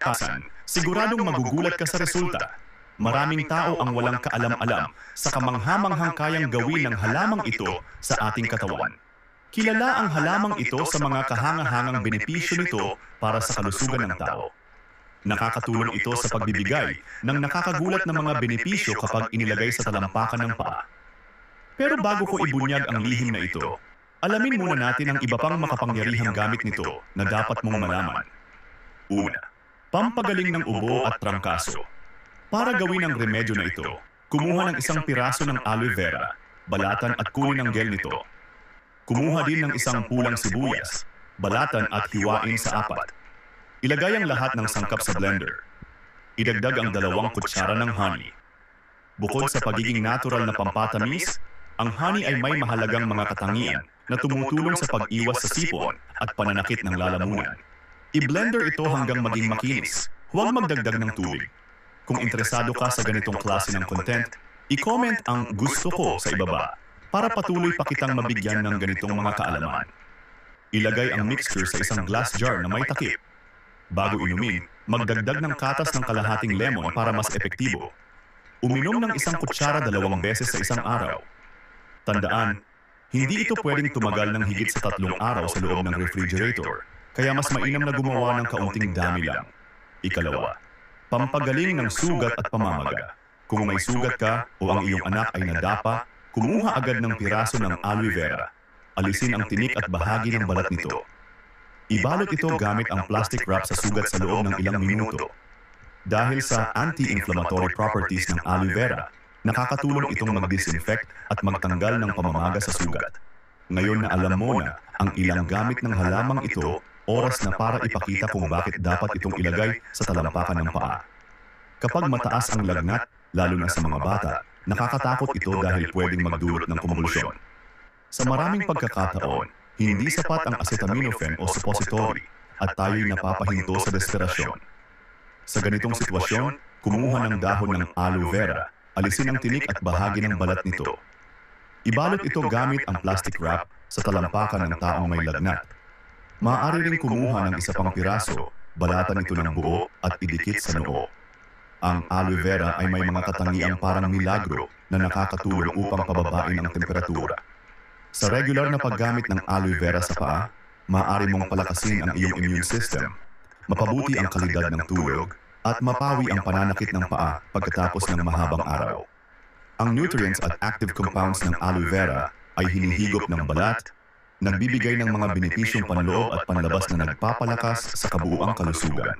kalakasan, siguradong magugulat ka sa resulta. Maraming tao ang walang kaalam-alam sa kamanghamanghang kayang gawin ng halamang ito sa ating katawan. Kilala ang halamang ito sa mga kahangahangang benepisyo nito para sa kalusugan ng tao. Nakakatulong ito sa pagbibigay ng nakakagulat na mga benepisyo kapag inilagay sa talampakan ng paa. Pero bago ko ibunyag ang lihim na ito, alamin muna natin ang iba pang makapangyarihang gamit nito na dapat mong malaman. Una, pampagaling ng ubo at trangkaso. Para gawin ang remedyo na ito, kumuha ng isang piraso ng aloe vera, balatan at kunin ang gel nito. Kumuha din ng isang pulang sibuyas, balatan at hiwain sa apat. Ilagay ang lahat ng sangkap sa blender. Idagdag ang 2 kutsara ng honey. Bukod sa pagiging natural na pampatamis, ang honey ay may mahalagang mga katangian na tumutulong sa pag-iwas sa sipon at pananakit ng lalamunan. I-blender ito hanggang maging makinis. Huwag magdagdag ng tubig. Kung interesado ka sa ganitong klase ng content, i-comment ang gusto ko sa ibaba para patuloy pa kitang mabigyan ng ganitong mga kaalaman. Ilagay ang mixture sa isang glass jar na may takip. Bago inumin, magdagdag ng katas ng kalahating lemon para mas epektibo. Uminom ng 1 kutsara 2 beses sa isang araw. Tandaan, hindi ito pwedeng tumagal ng higit sa 3 araw sa loob ng refrigerator, kaya mas mainam na gumawa ng kaunting dami lang. Ikalawa, pampagaling ng sugat at pamamaga. Kung may sugat ka o ang iyong anak ay nadapa, kumuha agad ng piraso ng aloe vera. Alisin ang tinik at bahagi ng balat nito. Ibalot ito gamit ang plastic wrap sa sugat sa loob ng ilang minuto. Dahil sa anti-inflammatory properties ng aloe vera, nakakatulong itong mag-disinfect at magtanggal ng pamamaga sa sugat. Ngayon na alam mo na ang ilang gamit ng halamang ito, oras na para ipakita kung bakit dapat itong ilagay sa talampakan ng paa. Kapag mataas ang lagnat, lalo na sa mga bata, nakakatakot ito dahil pwedeng magdulot ng konvulsyon. Sa maraming pagkakataon, hindi sapat ang acetaminophen o suppository at tayo'y napapahinto sa desperasyon. Sa ganitong sitwasyon, kumuha ng dahon ng aloe vera, alisin ang tinik at bahagi ng balat nito. Ibalot ito gamit ang plastic wrap sa talampakan ng taong may lagnat. Maaari ring kumuha ng 1 pang piraso, balatan ito ng buo at idikit sa noo. Ang aloe vera ay may mga katangiang parang milagro na nakakatulong upang pababain ang temperatura. Sa regular na paggamit ng aloe vera sa paa, maaari mong palakasin ang iyong immune system, mapabuti ang kalidad ng tulog, at mapawi ang pananakit ng paa pagkatapos ng mahabang araw. Ang nutrients at active compounds ng aloe vera ay hinihigop ng balat, nagbibigay ng mga benepisyong panloob at panlabas na nagpapalakas sa kabuuang kalusugan.